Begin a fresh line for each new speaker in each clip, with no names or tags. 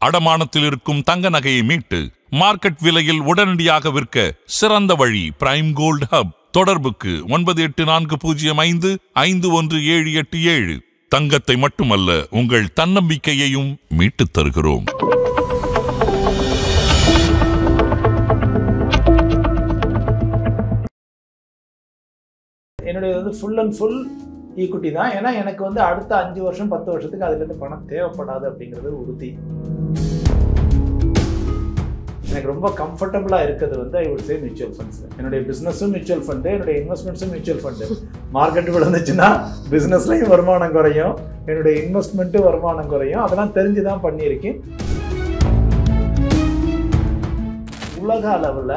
அடமானத்தில் இருக்கும் தங்க நகையை மீட்டு மார்க்கெட் விலையில் உடனடியாக விற்க சிறந்த வழி பிரைம் கோல்ட் ஹப். தொடர்புக்கு 9840551787. தங்கத்தை மட்டுமல்ல, உங்கள் தன்னம்பிக்கையையும் மீட்டுத் தருகிறோம்.
என்னுடைய ஃபுல் அண்ட் ஃபுல் ஈக்விட்டி தான். ஏன்னா எனக்கு அடுத்த 5 வருஷம் 10 வருஷத்துக்கு அதுலேருந்து பணம் தேவைப்படாது அப்படிங்கிறது உறுதி. எனக்கு ரொம்ப கம்ஃபர்டபுளாக இருக்கிறது I would say mutual funds. என்னுடைய பிஸ்னஸும் மியூச்சுவல் ஃபண்டு, என்னுடைய இன்வெஸ்ட்மெண்ட்ஸும் மியூச்சுவல் ஃபண்டு. மார்க்கெட்டு விழுந்துச்சுன்னா பிஸ்னஸ்லையும் வருமானம் குறையும், என்னுடைய இன்வெஸ்ட்மெண்ட்டும் வருமானம் குறையும். அதெல்லாம் தெரிஞ்சு தான் பண்ணியிருக்கேன். உலக அளவில்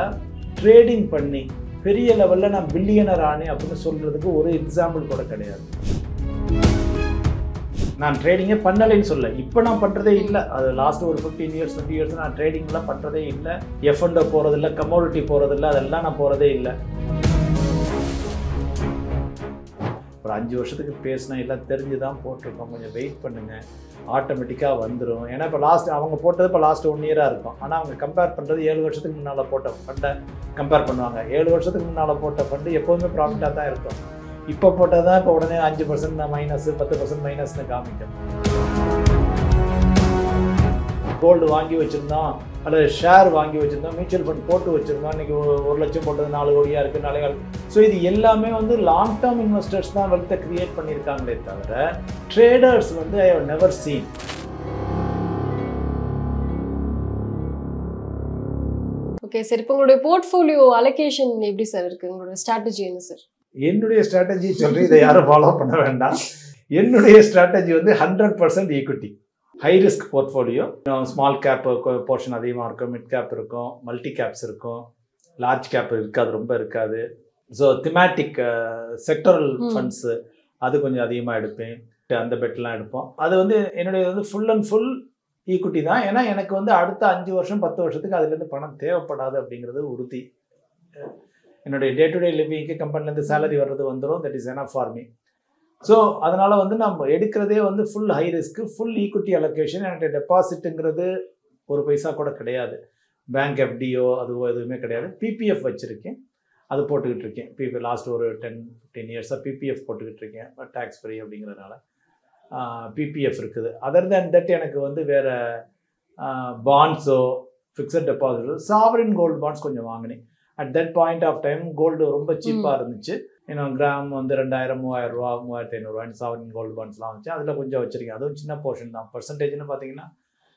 ட்ரேடிங் பண்ணி பெரிய லெவலில் நான் பில்லியனர் ஆனேன் அப்படின்னு சொல்கிறதுக்கு ஒரு எக்ஸாம்பிள் கூட கிடையாது. நான் ட்ரேடிங்கே பண்ணலைன்னு சொல்ல, இப்போ நான் பண்ணுறதே இல்லை. அது லாஸ்ட் ஒரு 15 இயர்ஸ் 20 இயர்ஸ் நான் ட்ரேடிங்லாம் பண்ணுறதே இல்லை. எஃப்என்டோ போகிறதில்ல, கமோடிட்டி போகிறதில்ல, அதெல்லாம் நான் போகிறதே இல்லை. ஒரு 5 வருஷத்துக்கு பேசினா எல்லாம் தெரிஞ்சு தான் போட்டிருக்கோம். கொஞ்சம் வெயிட் பண்ணுங்கள், ஆட்டோமேட்டிக்காக வந்துடும். ஏன்னா இப்போ அவங்க போட்டது இப்போ லாஸ்ட் 1 இயராக இருக்கும். ஆனால் அவங்க கம்பேர் பண்ணுறது 7 வருஷத்துக்கு முன்னால் போட்ட ஃபண்டை கம்பேர் பண்ணுவாங்க. 7 வருஷத்துக்கு முன்னால் போட்ட ஃபண்டு எப்போதுமே ப்ராஃபிட்டாக தான் இருக்கும். இப்போ போட்டது தான் இப்போ உடனே 5% மைனஸ் 10% மைனஸ்னு காமிக்கும். கோல்டு வாங்கி வச்சுருந்தோம் அல்லது ஷேர் வாங்கி வச்சுருந்தோம், மியூச்சுவல் ஃபண்ட் போட்டு வச்சுருந்தோம். இன்றைக்கி 1 லட்சம் போட்டது 4 கோடியாக இருக்குது, 4 கால். ஸோ இது எல்லாமே லாங் டேர்ம் இன்வெஸ்டர்ஸ் தான் வெல்த்தை கிரியேட் பண்ணியிருக்காங்களே தவிர traders I have never seen.
Okay sir, இப்போ உங்களுடைய போர்ட்ஃபோலியோ அலோகேஷன் எப்படி சார் இருக்குது? உங்களோட ஸ்ட்ராட்டஜி என்ன சார்?
என்னுடைய ஸ்ட்ராட்டஜி சொல்கிறேன், இதை யாரும் ஃபாலோ பண்ண வேண்டாம். என்னுடைய strategy 100% equity, high risk portfolio. Small cap portion அதிகமாக இருக்கும், மிட் கேப் இருக்கும், மல்டி கேப்ஸ் இருக்கும், லார்ஜ் கேப் இருக்காது, ரொம்ப இருக்காது. ஸோ திமேட்டிக் செக்டரல் ஃபண்ட்ஸு அது கொஞ்சம் அதிகமாக எடுப்பேன். அந்த பெட்லாம் எடுப்போம். அது என்னுடைய ஃபுல் அண்ட் ஃபுல் ஈக்விட்டி தான். ஏன்னா எனக்கு அடுத்த 5 வருஷம் 10 வருஷத்துக்கு அதுலேருந்து பணம் தேவைப்படாது அப்படிங்கிறது உறுதி. என்னுடைய டே டு டே லிவிங்க்கு கம்பெனிலேருந்து சேலரி வர்றது வந்துடும். That is enough for me. So அதனால் நம்ம எடுக்கிறதே full high risk, full equity allocation. எனக்கு டெபாசிட்டுங்கிறது ஒரு பைசா கூட கிடையாது. பேங்க் எஃப்டிஓ அதுவோ எதுவுமே கிடையாது. பிபிஎஃப் வச்சுருக்கேன், அது போட்டுக்கிட்டு இருக்கேன். லாஸ்ட் ஒரு 10-15 இயர்ஸாக பிபிஎஃப் போட்டுக்கிட்டு இருக்கேன், டேக்ஸ் ஃப்ரீ அப்படிங்கிறதுனால பிபிஎஃப் இருக்குது. அதர் தேன் தட் எனக்கு வேறு பாண்ட்ஸோ ஃபிக்ஸட் டெபாசிட்டோ, சாவரின் கோல்டு பாண்ட்ஸ் கொஞ்சம் வாங்கினேன். At that point of time gold ரொம்ப சீப்பாக இருந்துச்சு. கிராம் 2000, 3000 ரூபா, 3500 சாவரின் கோல்டு பாண்ட்ஸ்லாம் வந்துச்சு. அதில் கொஞ்சம் வச்சுருக்கேன். அதுவும் சின்ன போர்ஷன் தான். பர்சன்டேஜ்னு பார்த்தீங்கன்னா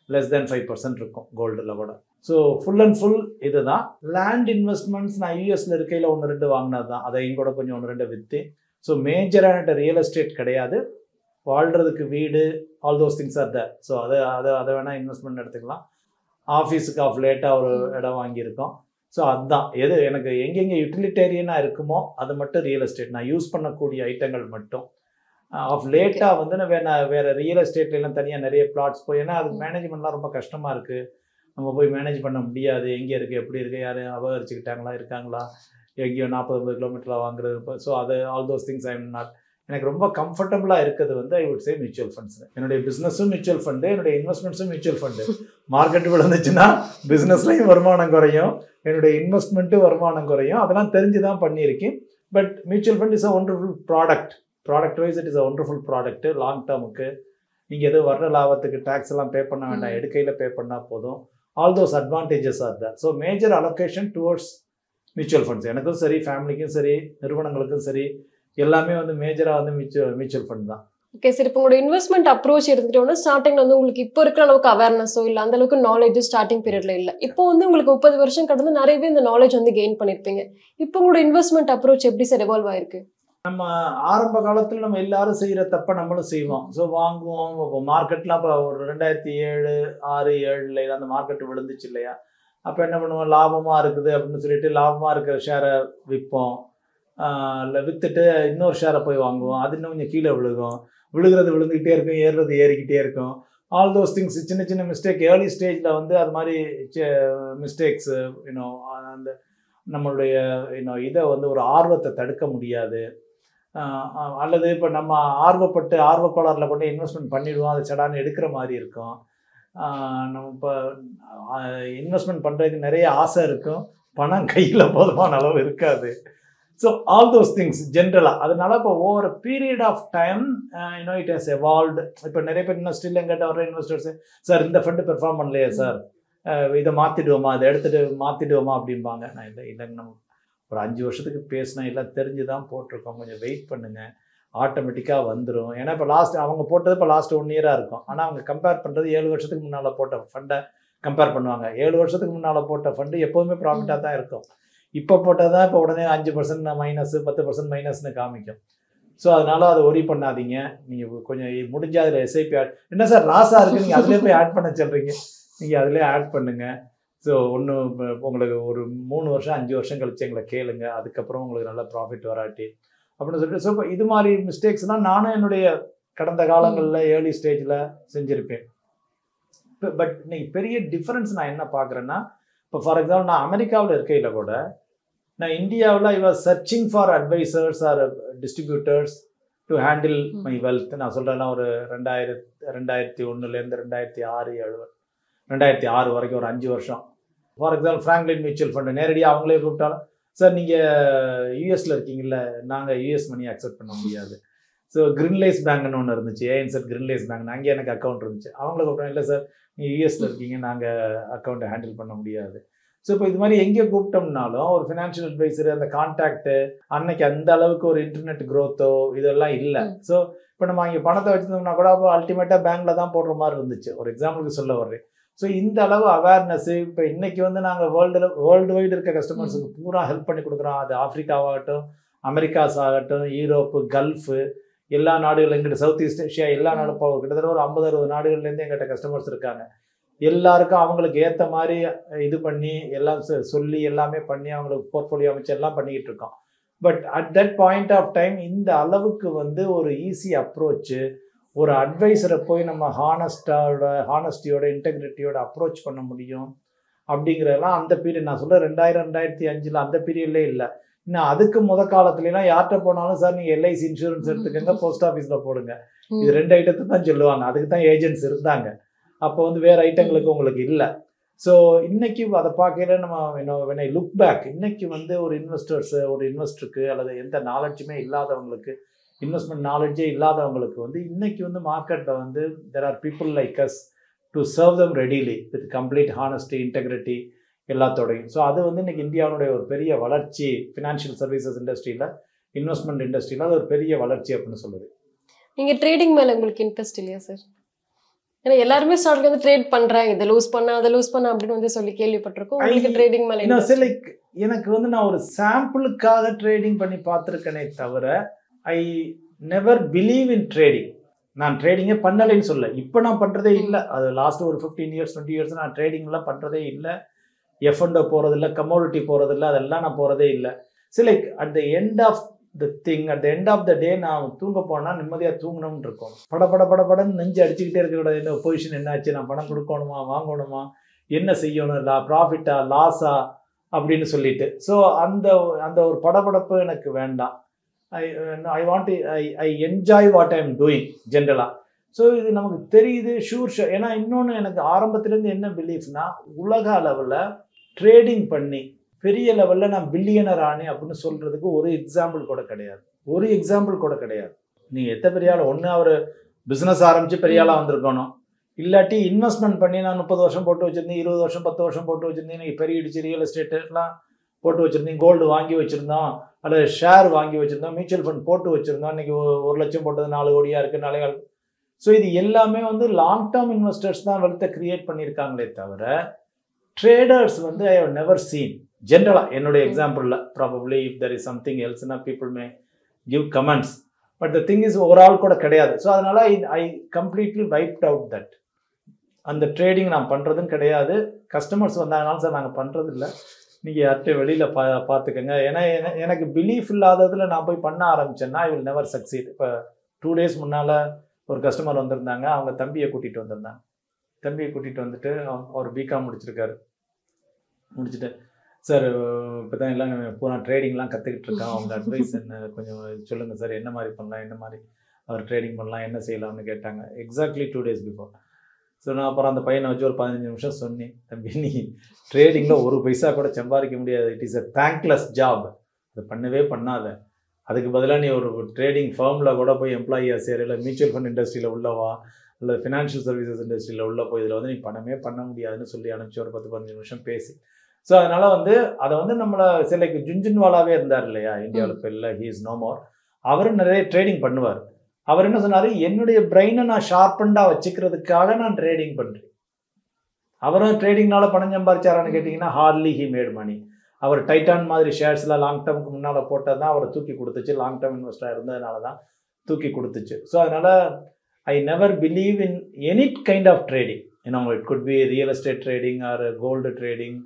லெஸ் தேன் 5% இருக்கும் கோல்டில் கூட. ஸோ ஃபுல் அண்ட் ஃபுல் இது தான். லேண்ட் இன்வெஸ்ட்மெண்ட்ஸ் நான் யூஎஸில் இருக்கையில் 1-2 வாங்கினது தான். அதையும் கூட கொஞ்சம் 1-2 விற்று. ஸோ மேஜரான ரியல் எஸ்டேட் கிடையாது. வாழ்கிறதுக்கு வீடு, all those things are the. So அதை வேணால் இன்வெஸ்ட்மெண்ட் எடுத்துக்கலாம். ஆஃபீஸுக்கு ஆஃப் லேட்டாக ஒரு இடம் வாங்கியிருக்கோம். ஸோ அதுதான் எது எனக்கு எங்கெங்கே யூட்டிலிட்டேரியனாக இருக்குமோ அது மட்டும் ரியல் எஸ்டேட், நான் யூஸ் பண்ணக்கூடிய ஐட்டங்கள் மட்டும். ஆஃப் லேட்டாக நான் வேறு ரியல் எஸ்டேட்லாம் தனியாக நிறைய பிளாட்ஸ் போய், ஏன்னா அது மேனேஜ்மெண்ட்லாம் ரொம்ப கஷ்டமாக இருக்குது. நம்ம போய் மேனேஜ் பண்ண முடியாது. எங்கே இருக்குது, எப்படி இருக்குது, யாரும் அபகரிச்சுக்கிட்டாங்களா, இருக்காங்களா, எங்கேயோ 40-50 கிலோமீட்டரில் வாங்குறது. ஸோ அது all those things I am not. எனக்கு ரொம்ப கம்ஃபர்டபுளாக இருக்கிறது I would say mutual funds. என்னுடைய பிஸ்னஸும் மியூச்சுவல் ஃபண்டு, என்னுடைய இன்வெஸ்ட்மெண்ட்ஸும் மியூச்சுவல் ஃபண்டு. மார்க்கெட்டு விழுந்துச்சுன்னா பிஸ்னஸ்லையும் வருமானம் குறையும், என்னுடைய இன்வெஸ்ட்மெண்ட்டும் வருமானம் குறையும். அதெல்லாம் தெரிஞ்சு தான் பண்ணியிருக்கேன். But mutual fund is a wonderful product wise it is a wonderful product. Long டேர்முக்கு நீங்கள் எதுவும் வர்ற லாபத்துக்கு டேக்ஸ் எல்லாம் பே பண்ண வேண்டாம், எடுக்கையில் பே பண்ணால் போதும். All those advantages are that. So major allocation towards mutual funds. எனக்கும் சரி, ஃபேமிலிக்கும் சரி, நிறுவனங்களுக்கும் சரி, எல்லாமே மேஜராக மியூச்சுவல் ஃபண்ட் தான்.
ஓகே சார், இப்போ உங்களோட இன்வெஸ்ட்மெண்ட் அப்ரோச் எடுத்துக்கிட்டோம்னா ஸ்டார்டிங்ல உங்களுக்கு இப்போ இருக்கிற அளவுக்கு அவேர்னஸோ இல்லை அந்த அளவுக்கு நாலேஜ் ஸ்டார்டிங் பீரியட்ல இல்லை. இப்போ உங்களுக்கு 30 வருஷம் கடந்து நிறையவே இந்த நாலேஜ் கெயின் பண்ணியிருப்பீங்க. இப்போ உங்களோட இன்வெஸ்ட்மெண்ட் அப்ரோச் எப்படி சார் எவால்வ் ஆயிருக்கு?
நம்ம ஆரம்ப காலத்தில் நம்ம எல்லாரும் செய்கிற தப்பை நம்மளும் செய்வோம். ஸோ வாங்குவோம். இப்போ மார்க்கெட்லாம் இப்போ ஒரு 2007, 6, 7 அந்த மார்க்கெட்டு விழுந்துச்சு இல்லையா? அப்போ என்ன பண்ணுவோம், லாபமாக இருக்குது அப்படின்னு சொல்லிட்டு லாபமாக இருக்கிற ஷேரை விற்போம். இல்லை விற்றுட்டு இன்னொரு ஷேரை போய் வாங்குவோம். அது இன்னும் கொஞ்சம் கீழே விழுகிறது விழுந்துக்கிட்டே இருக்கும், ஏறுறது ஏறிக்கிட்டே இருக்கும். ஆல் தோஸ் திங்ஸ் சின்ன சின்ன மிஸ்டேக் ஏர்லி ஸ்டேஜில் அது மாதிரி மிஸ்டேக்ஸு அந்த நம்மளுடைய இதை ஒரு ஆர்வத்தை தடுக்க முடியாது. அல்லது இப்போ நம்ம ஆர்வப்பட்டு ஆர்வக்கோளாறில் கொண்டு இன்வெஸ்ட்மெண்ட் பண்ணிவிடுவோம், அதை சடான்னு எடுக்கிற மாதிரி இருக்கும். நம்ம இப்போ இன்வெஸ்ட்மெண்ட் பண்ணுறதுக்கு நிறைய ஆசை இருக்கும், பணம் கையில் போதுமான அளவு இருக்காது. ஸோ ஆல் தோஸ் திங்ஸ் ஜென்ரலாக. அதனால இப்போ over period of time it has evolved. இப்போ நிறைய பேர் இன்வெஸ்டில் எங்கிட்ட வர இன்வெஸ்டர்ஸ், சார் இந்த ஃபண்டு பெர்ஃபார்ம் பண்ணலையே சார், இதை மாற்றிடுவோமா, அதை எடுத்துகிட்டு மாற்றிடுவோமா அப்படிம்பாங்க. நான் இல்லைங்க, நம்ம ஒரு 5 வருஷத்துக்கு பேசினா எல்லாம் தெரிஞ்சு தான் போட்டிருக்கோம், கொஞ்சம் வெயிட் பண்ணுங்கள், ஆட்டோமேட்டிக்காக வந்துடும். ஏன்னா இப்போ அவங்க போட்டது இப்போ லாஸ்ட் 1 இயராக இருக்கும். ஆனால் அவங்க கம்பேர் பண்ணுறது 7 வருஷத்துக்கு முன்னால் போட்ட ஃபண்டை கம்பேர் பண்ணுவாங்க. 7 வருஷத்துக்கு முன்னால் போட்ட ஃபண்டு எப்போதுமே ப்ராஃபிட்டாக தான் இருக்கும். இப்போ போட்டால் தான் இப்போ உடனே 5% மைனஸ், 10% மைனஸ்னு காமிக்கும். ஸோ அதனால அதை ஒரி பண்ணாதீங்க. நீங்கள் கொஞ்சம் முடிஞ்சால் அதில் எஸ்ஐபி என்ன சார் லாஸாக இருக்குது, நீங்கள் அதிலே போய் ஆட் பண்ண சொல்கிறீங்க, நீங்கள் அதிலே ஆட் பண்ணுங்கள். ஸோ ஒன்றும் உங்களுக்கு ஒரு 3 வருஷம் 5 வருஷம் கழிச்சு எங்களை கேளுங்க, அதுக்கப்புறம் உங்களுக்கு நல்ல ப்ராஃபிட் வராட்டி அப்படின்னு சொல்லிட்டு. ஸோ இப்போ இது மாதிரி மிஸ்டேக்ஸ்னால் நானும் என்னுடைய கடந்த காலங்களில் ஏர்லி ஸ்டேஜில் செஞ்சுருப்பேன். பட் இன்னைக்கு பெரிய டிஃப்ரென்ஸ் நான் என்ன பார்க்குறேன்னா, இப்போ ஃபார் எக்ஸாம்பிள் நான் அமெரிக்காவில் இருக்கையில் கூட நான் இந்தியாவில் I was searching for advisors or distributors to handle my wealth. நான் சொல்கிறேன்னா ஒரு 2001 2006 வரைக்கும் ஒரு 5 வருஷம். For example Franklin mutual fund நேரடியாக அவங்களே கூப்பிட்டாலும், சார் நீங்கள் யூஎஸில் இருக்கீங்கல்ல, நாங்கள் யூஎஸ் மணி அக்செப்ட் பண்ண முடியாது. ஸோ கிரின்லேஸ் பேங்க்னு ஒன்று இருந்துச்சு, ஏஎன்செட் கிரின்லேஸ் பேங்க், அங்கேயே எனக்கு அக்கௌண்ட் இருந்துச்சு. அவங்கள கூப்பிட்டோம், இல்லை சார் நீங்கள் யூஎஸில் இருக்கீங்க, நாங்கள் அக்கௌண்ட்டை ஹேண்டில் பண்ண முடியாது. ஸோ இப்போ இது மாதிரி எங்கே கூப்பிட்டோம்னாலும் ஒரு ஃபினான்ஷியல் அட்வைசர், அந்த கான்டாக்டு, அன்னைக்கு அந்த அளவுக்கு ஒரு இன்டர்நெட் க்ரோத்தோ இதெல்லாம் இல்லை. ஸோ இப்போ நம்ம அங்கே பணத்தை வச்சுருந்தோம்னா கூட அப்போ அல்டிமேட்டாக பேங்க்கில் தான் போடுற மாதிரி இருந்துச்சு. ஒரு எக்ஸாம்பிளுக்கு சொல்ல வர்றேன். ஸோ இந்த அளவு அவேர்னஸ்ஸு இப்போ இன்றைக்கி வந்து நாங்கள் வேர்ல்டு வைடு இருக்க கஸ்டமர்ஸுக்கு பூரா ஹெல்ப் பண்ணி கொடுக்குறோம். அது ஆஃப்ரிக்காவாகட்டும், அமெரிக்காஸ் ஆகட்டும், யூரோப்பு, கல்ஃபு, எல்லா நாடுகள், எங்கிட்ட சவுத் ஈஸ்ட் ஏஷியா எல்லா நாடும் கிட்டத்தட்ட ஒரு 50-60 நாடுகள்லேருந்து எங்கிட்ட கஸ்டமர்ஸ் இருக்காங்க. எல்லாருக்கும் அவங்களுக்கு ஏற்ற மாதிரி இது பண்ணி எல்லாம் சொல்லி எல்லாமே பண்ணி அவங்களுக்கு போர்ட்ஃபோலியோ அமைச்சு எல்லாம் பண்ணிக்கிட்டு இருக்கோம். But at that point of time இந்த அளவுக்கு வந்து ஒரு ஈஸி அப்ரோச்சு, ஒரு அட்வைசரை போய் நம்ம ஹானஸ்டியோட இன்டெகிரிட்டியோட அப்ரோச் பண்ண முடியும் அப்படிங்கிறதெல்லாம் அந்த பீரியட் நான் சொல்ல 2000-2005 அந்த பீரியட்லேயே இல்லை. இன்னும் அதுக்கு காலத்துலலாம் யார்கிட்ட போனாலும் சார் நீங்கள் எல்ஐசி இன்சூரன்ஸ் எடுத்துக்கங்க, போஸ்ட் ஆஃபீஸில் போடுங்க, இது 2 ஐட்டத்தை தான் சொல்லுவாங்க. அதுக்கு தான் ஏஜென்ட்ஸ் இருந்தாங்க. அப்போ வந்து வேறு ஐட்டங்களுக்கு உங்களுக்கு இல்லை. ஸோ இன்னைக்கு அதை பார்க்கல நம்ம when I look back, இன்னைக்கு வந்து ஒரு இன்வெஸ்டருக்கு அல்லது எந்த நாலேஜுமே இல்லாதவங்களுக்கு, இன்வெஸ்ட்மெண்ட் நாலேஜே இல்லாதவங்களுக்கு வந்து இன்னைக்கு வந்து மார்க்கெட்டில் வந்து there are people like us to serve them readily with complete honesty, integrity எல்லாத்தோடையும். ஸோ அது வந்து இன்னைக்கு இந்தியாவுடைய ஒரு பெரிய வளர்ச்சி, ஃபினான்ஷியல் சர்வீசஸ் இண்டஸ்ட்ரியில், இன்வெஸ்ட்மெண்ட் இண்டஸ்ட்ரியில் அது ஒரு பெரிய வளர்ச்சி அப்படின்னு சொல்லுது.
நீங்கள் ட்ரேடிங் மேலே உங்களுக்கு இன்ட்ரெஸ்ட் இல்லையா சார்? ஏன்னா எல்லாருமே ஸ்டார்ட்ல வந்து ட்ரேட் பண்றாங்க, இதை லூஸ் பண்ண அதை லூஸ் பண்ண அப்படின்னு வந்து சொல்லி கேள்விப்பட்டிருக்கோம். உங்களுக்கு ட்ரேடிங் மேலே
எனக்கு வந்து நான் ஒரு சாம்பிளுக்காக ட்ரேடிங் பண்ணி பார்த்துருக்கேனே தவிர ஐ நெவர் பிலீவ் இன் ட்ரேடிங். நான் ட்ரேடிங்கே பண்ணலைன்னு சொல்ல, இப்போ நான் பண்ணுறதே இல்லை. அது லாஸ்ட் ஒரு 15 years 20 years நான் ட்ரேடிங்லாம் பண்ணுறதே இல்லை. எஃப்என்டோ போகிறதில்ல, கமோடிட்டி போகிறதில்ல, அதெல்லாம் நான் போகிறதே இல்லை. Like at the end of the thing, at the end of the day நான் தூங்க போனால் நிம்மதியாக தூங்கணும்னு இருக்கும். படப்படன்னு நெஞ்சு அடிச்சுக்கிட்டே இருக்கக்கூடாது. என்ன பொசிஷன் என்னாச்சு, நான் பணம் கொடுக்கணுமா வாங்கணுமா, என்ன செய்யணும், ப்ராஃபிட்டா லாஸா அப்படின்னு சொல்லிட்டு. ஸோ அந்த ஒரு படபடப்பு எனக்கு வேண்டாம். I enjoy what I am doing ஜென்ரலாக. ஸோ இது நமக்கு தெரியுது ஷூர். ஏன்னா இன்னொன்று எனக்கு ஆரம்பத்துலேருந்து என்ன பிலீஃப்னா, உலக அளவில் ட்ரேடிங் பண்ணி பெரிய லெவலில் நான் பில்லியனர் ஆனேன் அப்படின்னு சொல்கிறதுக்கு ஒரு எக்ஸாம்பிள் கூட கிடையாது. நீங்கள் எத்தனை பெரிய ஆள், ஒன்று அவர் பிஸ்னஸ் ஆரம்பித்து பெரிய ஆளாக வந்திருக்கணும், இல்லாட்டி இன்வெஸ்ட்மெண்ட் பண்ணி நான் 30 வருஷம் போட்டு வச்சுருந்தேன், 20 வருஷம் 10 வருஷம் போட்டு வச்சுருந்தேன், நீங்கள் பெரிய இடிச்சு ரியல் எஸ்டேட்லாம் போட்டு வச்சுருந்தீங்க, கோல்டு வாங்கி வச்சுருந்தோம், அல்லது ஷேர் வாங்கி வச்சுருந்தோம், மியூச்சுவல் ஃபண்ட் போட்டு வச்சுருந்தோம், இன்றைக்கி 1 லட்சம் போட்டது 4 கோடியாக இருக்குது, 4 கால். ஸோ இது எல்லாமே வந்து லாங் டேர்ம் இன்வெஸ்டர்ஸ் தான் வெல்த்தை கிரியேட் பண்ணியிருக்காங்களே தவிர ட்ரேடர்ஸ் வந்து ஐ ஹவ் நெவர் சீன். ஜென்ரலாக என்னுடைய எக்ஸாம்பிளில் probably if there is something எல்ஸ்னா people may give comments, but the thing is overall கூட கிடையாது. ஸோ அதனால் I completely wiped out that. அந்த ட்ரேடிங் நான் பண்ணுறதும் கிடையாது. கஸ்டமர்ஸ் வந்தாங்கனாலும் சார் நாங்கள் பண்ணுறது இல்லை, நீங்கள் யார்கிட்ட வெளியில் பார்த்துக்கங்க. ஏன்னா எனக்கு பிலீஃப் இல்லாததில் நான் போய் பண்ண ஆரம்பித்தேன்னா ஐ வில் நெவர் சக்சீட். இப்போ 2 days முன்னால் ஒரு கஸ்டமர் வந்திருந்தாங்க, அவங்க தம்பியை கூட்டிகிட்டு வந்திருந்தாங்க. தம்பியை கூட்டிகிட்டு வந்துட்டு அவர் பிகாம் முடிச்சுட்டு சார் இப்போ தான் எல்லாம் பூரா ட்ரேடிங்லாம் கற்றுக்கிட்டு இருக்கான், அவங்க அட்வைஸ் என்ன கொஞ்சம் சொல்லுங்கள் சார், என்ன மாதிரி பண்ணலாம், என்ன மாதிரி அவர் ட்ரேடிங் பண்ணலாம், என்ன செய்யலாம்னு கேட்டாங்க. Exactly 2 days before. ஸோ நான் அப்புறம் அந்த பையனை வச்சு ஒரு 15 நிமிஷம் சொன்னேன், தம்பி நீ ட்ரேடிங்கில் ஒரு பைசா கூட சம்பாதிக்க முடியாது, it is a thankless job, அது பண்ணவே பண்ணாத. அதுக்கு பதிலாக நீ ஒரு ட்ரேடிங் ஃபர்மில் கூட போய் எம்ப்ளாயியாக சேர, இல்லை மியூச்சுவல் ஃபண்ட் இண்டஸ்ட்ரியில் உள்ளவா, இல்லை ஃபினான்ஷியல் சர்வீசஸ் இண்டஸ்ட்ரியில் உள்ள போய் இதில் வந்து நீ பணமே பண்ண முடியாதுன்னு சொல்லி அனுப்பிச்சு ஒரு 10-15 நிமிஷம் பேசி. ஸோ அதனால் வந்து அதை வந்து நம்மளை சிலைக்கு ஜுன்ஜுன்வாலாவே இருந்தார் இல்லையா இந்தியாவில், இப்போ இல்லை, ஹீ இஸ் நோ மோர். அவரும் நிறைய ட்ரேடிங் பண்ணுவார். அவர் என்ன சொன்னார், என்னுடைய பிரெயினை நான் ஷார்பண்டாக வச்சுக்கிறதுக்காக நான் ட்ரேடிங் பண்ணுறேன். அவரும் ட்ரேடிங்னால பணம் சம்பாதிச்சாரான்னு கேட்டிங்கன்னா ஹார்ட்லி ஹி மேட் மணி. அவர் டைட்டான் மாதிரி ஷேர்ஸில் லாங் டேர்முக்கு முன்னால் போட்டது தான் அவரை தூக்கி கொடுத்துச்சு, லாங் டேர்ம் இன்வெஸ்டராக இருந்ததுனால தான் தூக்கி கொடுத்துச்சு. ஸோ அதனால் I never believe in any kind of trading. It could be real estate trading or gold trading,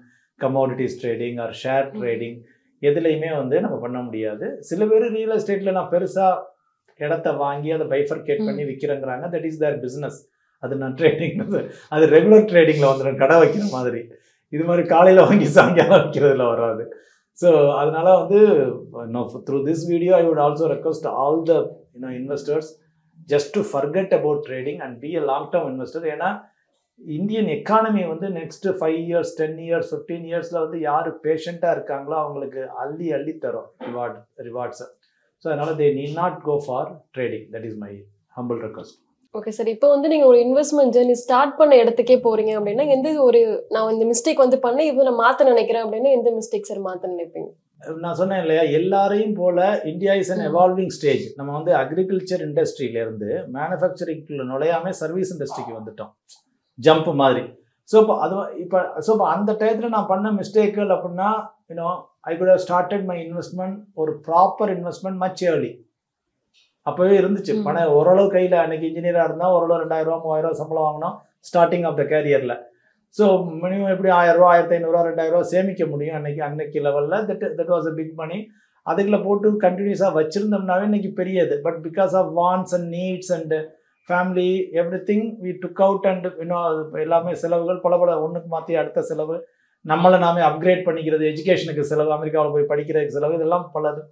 commodities trading or share trading, எதுலையுமே வந்து நம்ம பண்ண முடியாது. சில பேர் ரியல் எஸ்டேட்டில் நான் பெருசாக இடத்த வாங்கி அதை பைஃபர்கேட் பண்ணி விற்கிறேங்கிறாங்க, தட் இஸ் தேர் பிஸ்னஸ். அது நான் ட்ரேடிங், அது ரெகுலர் ட்ரேடிங்கில் வந்துடும், கடை வைக்கிற மாதிரி. இது மாதிரி காலையில் வாங்கி சாயங்காலம் வைக்கிறதுல வராது. ஸோ அதனால வந்து through this video I would also request all the investors just to forget about trading and be a long term investor. ஏன்னா இந்தியன் எக்கானமி வந்து நெக்ஸ்ட் 5 இயர்ஸ் 10 இயர்ஸ் 15 இயர்ஸில் வந்து யார் பேஷண்ட்டாக இருக்காங்களோ அவங்களுக்கு அள்ளி அள்ளி தரும் ரிவார்ட்ஸை. ஸோ அதனால் they need not go for trading. That is my humble request.
Okay sir, இப்போ வந்து நீங்கள் ஒரு இன்வெஸ்ட்மெண்ட் ஜேர்னி ஸ்டார்ட் பண்ண இடத்துக்கே போகிறீங்க அப்படின்னா எந்த ஒரு நான் இந்த மிஸ்டேக் வந்து பண்ண இப்போ நான் மாற்ற நினைக்கிறேன் அப்படின்னா எந்த மிஸ்டேக் சார் மாற்ற நினைப்பீங்க?
நான் சொன்னேன் இல்லையா, எல்லாரையும் போல India is an evolving stage. நம்ம வந்து அக்ரிகல்ச்சர் இண்டஸ்ட்ரியிலேருந்து மேனுஃபேக்சரிங்குள்ள நுழையாமல் சர்வீஸ் இண்டஸ்ட்ரிக்கு வந்துட்டோம், ஜம்ப் மாதிரி. ஸோ இப்போ அந்த டயத்தில் நான் பண்ண மிஸ்டேக்குகள் அப்படின்னா I could have started my investment, ஒரு ப்ராப்பர் இன்வெஸ்ட்மெண்ட் மச் ஏர்லி. அப்போவே இருந்துச்சு பணம் ஓரளவு கையில். அன்றைக்கி இன்ஜினியராக இருந்தால் ஓரளவு 2000 3000 சம்பளம் வாங்கினோம் ஸ்டார்டிங் ஆஃப் த கேரியரில். ஸோ மினிமம் எப்படி 1000 1500 2000 சேமிக்க முடியும் அன்னைக்கு லெவலில். That was a big money. அதுக்குள்ள போட்டு கண்டினியூஸாக வச்சுருந்தோம்னாவே இன்றைக்கி பெரியது. But because of wants and needs and family everything we took out and எல்லாமே செலவுகள் பல ஒன்றுக்கு மாற்றி அடுத்த செலவு, நம்மளை நாமே அப்கிரேட் பண்ணிக்கிறது, எஜுகேஷனுக்கு செலவு, அமெரிக்காவில் போய் படிக்கிறதுக்கு செலவு, இதெல்லாம் பலது.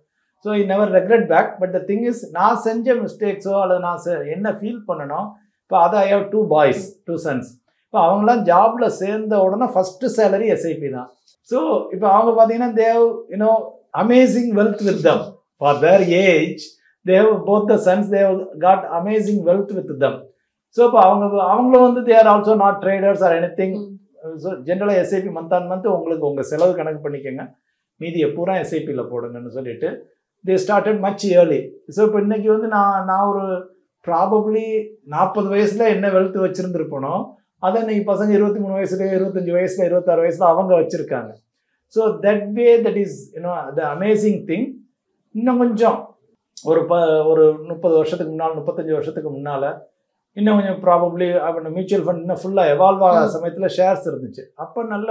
So I never regret back. But the thing is, நான் செஞ்ச மிஸ்டேக்ஸோ அல்லது நான் என்ன ஃபீல் பண்ணணும், இப்போ அதை ஐ ஹவ் 2 boys 2 sons. இப்போ அவங்களாம் ஜாபில் சேர்ந்த உடனே ஃபஸ்ட்டு சேலரி எஸ்ஐபி தான். ஸோ இப்போ அவங்க பார்த்தீங்கன்னா they've amazing wealth with them for their age. They've both the sons they've got amazing wealth with them. So இப்போ அவங்களும் வந்து they are also not traders or anything. So ஜென்ரலாக SIP month on month உங்களுக்கு உங்கள் செலவு கணக்கு பண்ணிக்கோங்க, மீதியை பூரா எஸ்ஐபியில் போடுங்கன்னு சொல்லிட்டு they started much early. So இப்போ இன்றைக்கி வந்து நான் ஒரு ப்ராபப்ளி 40 வயசில் என்ன வெல்த் வச்சுருந்துருப்பனோ அதை இன்றைக்கி பசங்க 23 வயசுல 25 வயசில் 26 வயசில் அவங்க வச்சுருக்காங்க. So that way that is the amazing thing. இன்னும் கொஞ்சம் ஒரு 30 வருஷத்துக்கு முன்னால் 35 வருஷத்துக்கு முன்னால் இன்னும் கொஞ்சம் ப்ராபப்ளி அப்போ மியூச்சுவல் ஃபண்ட் இன்னும் ஃபுல்லாக எவால்வ் ஆகிற சமயத்தில் ஷேர்ஸ் இருந்துச்சு. அப்போ நல்ல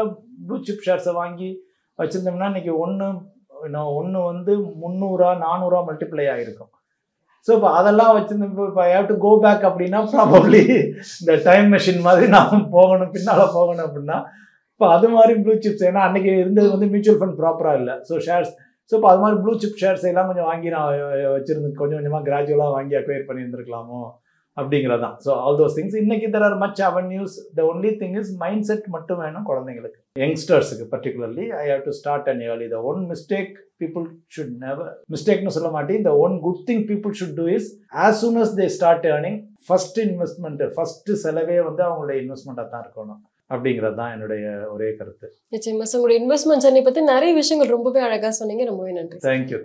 ப்ளூ சிப் ஷேர்ஸை வாங்கி வச்சுருந்தோம்னா இன்றைக்கி ஒன்று வந்து 300 400 மல்டிப்ளை ஆகிருக்கும். ஸோ இப்போ அதெல்லாம் வச்சுருந்து இப்போ I have to go back அப்படின்னா ப்ராபப்ளி இந்த டைம் மெஷின் மாதிரி நான் பின்னால் போகணும் அப்படின்னா இப்போ அது மாதிரி ப்ளூ சிப்ஸ், ஏன்னா அன்றைக்கி இருந்தது வந்து மியூச்சுவல் ஃபண்ட் ப்ராப்பராக இல்லை. ஸோ ஷேர்ஸ், ஸோ இப்போ அது மாதிரி ப்ளூ சிப் ஷேர்ஸ் எல்லாம் கொஞ்சம் வாங்கி நான் வச்சுருந்து கொஞ்சம் கொஞ்சமாக கிராஜுவலாக வாங்கி அக்வயர் பண்ணியிருந்துருக்கலாமோ அப்படிங்கிறது தான். So all those things. இன்றைக்கி there are much avenues. The only thing is mindset மட்டும் வேணும் குழந்தைங்களுக்கு, யங்ஸ்டர்ஸுக்கு particularly. I have to start and early. The one mistake people should never, மிஸ்டேக்னு சொல்ல மாட்டேன், the one good thing people should do is as soon as they start earning, first investment, first செலவே வந்து அவங்களுடைய இன்வெஸ்ட்மெண்ட்டாக தான் இருக்கணும் அப்படிங்கிறது தான் என்னுடைய ஒரே கருத்து.
நிச்சயமா உங்களுடைய இன்வெஸ்ட்மெண்ட் ஜர்னி பற்றி நிறைய விஷயங்கள் ரொம்பவே அழகாக சொன்னீங்க. ரொம்பவே நன்றி.
தேங்க்யூ.